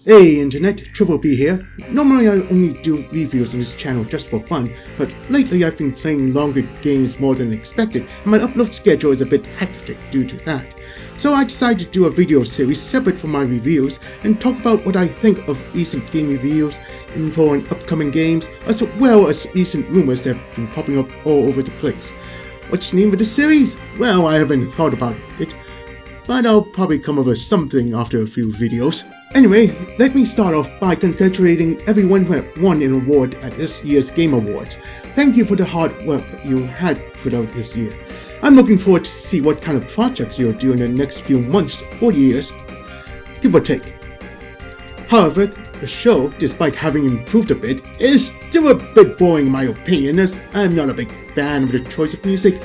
Hey Internet, Triple P here. Normally I only do reviews on this channel just for fun, but lately I've been playing longer games more than expected, and my upload schedule is a bit hectic due to that. So I decided to do a video series separate from my reviews and talk about what I think of recent game reviews, info on upcoming games, as well as recent rumors that have been popping up all over the place. What's the name of the series? Well, I haven't thought about it, but I'll probably come up with something after a few videos. Anyway, let me start off by congratulating everyone who had won an award at this year's Game Awards. Thank you for the hard work you had throughout this year. I'm looking forward to see what kind of projects you'll do in the next few months or years, give or take. However, the show, despite having improved a bit, is still a bit boring in my opinion, as I'm not a big fan of the choice of music,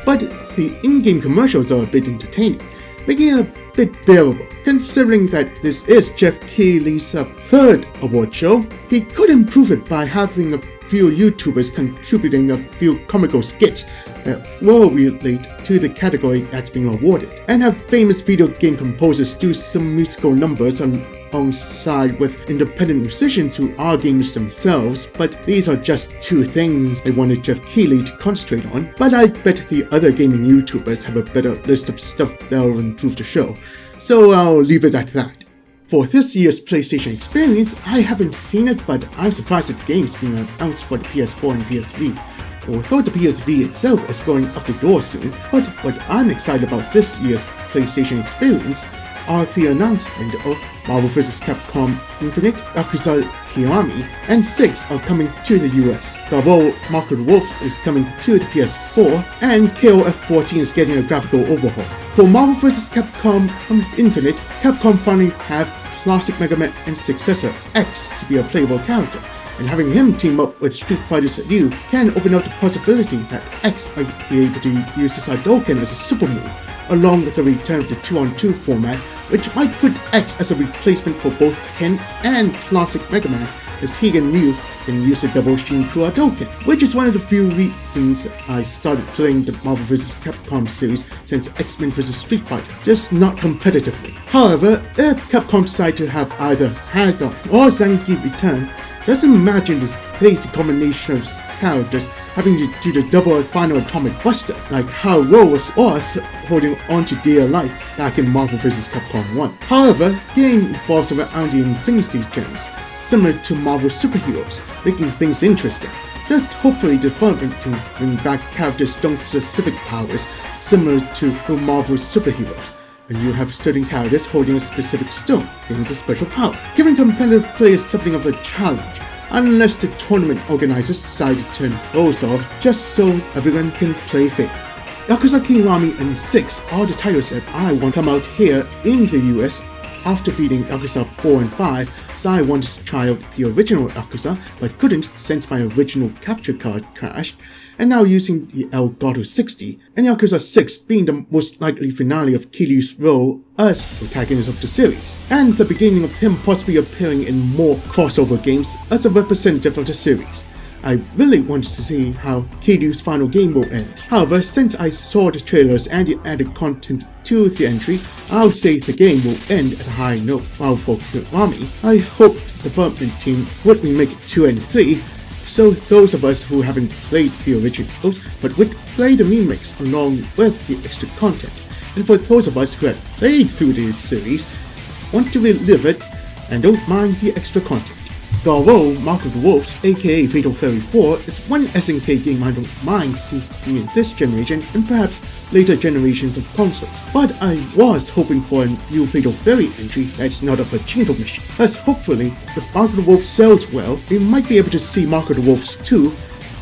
but the in-game commercials are a bit entertaining, making it a bit bearable. Considering that this is Jeff Keighley's third award show, he could improve it by having a few YouTubers contributing a few comical skits that will relate to the category that's being awarded, and have famous video game composers do some musical numbers alongside with independent musicians who are gamers themselves. But these are just two things I wanted Jeff Keighley to concentrate on, but I bet the other gaming YouTubers have a better list of stuff that'll improve the show, so I'll leave it at that. For this year's PlayStation experience, I haven't seen it, but I'm surprised at the games being announced for the PS4 and PSV. Although the PSV itself is going up the door soon, but what I'm excited about this year's PlayStation experience are the announcement of Marvel vs. Capcom Infinite, Yakuza Kiwami, and 6 are coming to the US. Double Mark of the Wolf is coming to the PS4, and KOF 14 is getting a graphical overhaul. For Marvel vs. Capcom Infinite, Capcom finally have classic Mega Man and successor X to be a playable character, and having him team up with Street Fighter's Ryu can open up the possibility that X might be able to use his Hadouken as a super move, along with a return of the 2-on-2 format, which might put X as a replacement for both Ken and classic Mega Man, as he and Ryu can use the double Shinku Hadouken, which is one of the few reasons I started playing the Marvel vs. Capcom series since X-Men vs. Street Fighter, just not competitively. However, if Capcom decide to have either Haga or Zangief return, just imagine this crazy combination of characters having to do the double final atomic buster, like how Rose was holding on to dear life back in Marvel vs. Capcom 1. However, the game revolves around the Infinity Gems, similar to Marvel superheroes, making things interesting. Just hopefully the development can bring back characters with specific powers similar to Marvel superheroes, and you have certain characters holding a specific stone, gains a special power, giving competitive players something of a challenge, unless the tournament organizers decide to turn those off just so everyone can play fair. Yakuza Kiwami and 6 are the titles that I want to come out here in the US after beating Yakuza 4 and 5, so I wanted to try out the original Yakuza, but couldn't since my original capture card crashed, and now using the Elgato 60, and Yakuza 6 being the most likely finale of Kiryu's role as protagonist of the series, and the beginning of him possibly appearing in more crossover games as a representative of the series. I really wanted to see how Kiryu's final game will end. However, since I saw the trailers and the added content to the entry, I would say the game will end at a high note. While for Kiwami, I hope the development team would remake 2 and 3, so those of us who haven't played the originals but would play the remakes along with the extra content, and for those of us who have played through this series, want to relive it and don't mind the extra content. Although Mark of the Wolves, aka Fatal Fury 4, is one SNK game I don't mind seeing in this generation and perhaps later generations of consoles, but I was hoping for a new Fatal Fury entry that's not a pachinko machine. Thus hopefully, if Mark of the Wolves sells well, we might be able to see Mark of the Wolves 2,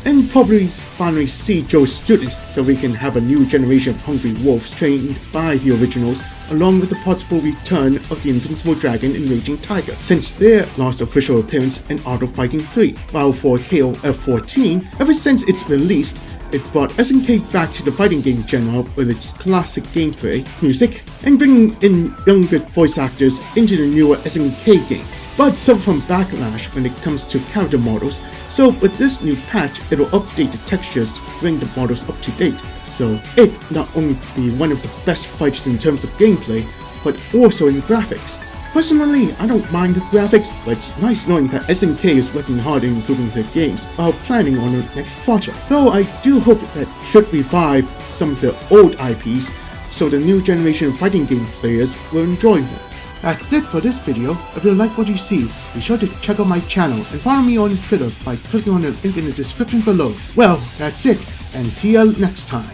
and probably finally see Joe's students so we can have a new generation of hungry wolves trained by the originals, along with the possible return of the Invincible Dragon and Raging Tiger, since their last official appearance in Art of Fighting 3. While for KOF 14, ever since its release, it brought SNK back to the fighting game genre with its classic gameplay, music, and bringing in younger voice actors into the newer SNK games, but suffered from backlash when it comes to character models, so with this new patch, it will update the textures to bring the models up to date, so it not only be one of the best fighters in terms of gameplay, but also in graphics, Personally, I don't mind the graphics, but it's nice knowing that SNK is working hard in improving their games while planning on their next project. Though I do hope that should revive some of the old IPs so the new generation fighting game players will enjoy them. That's it for this video. If you like what you see, be sure to check out my channel and follow me on Twitter by clicking on the link in the description below. Well, that's it, and see you next time.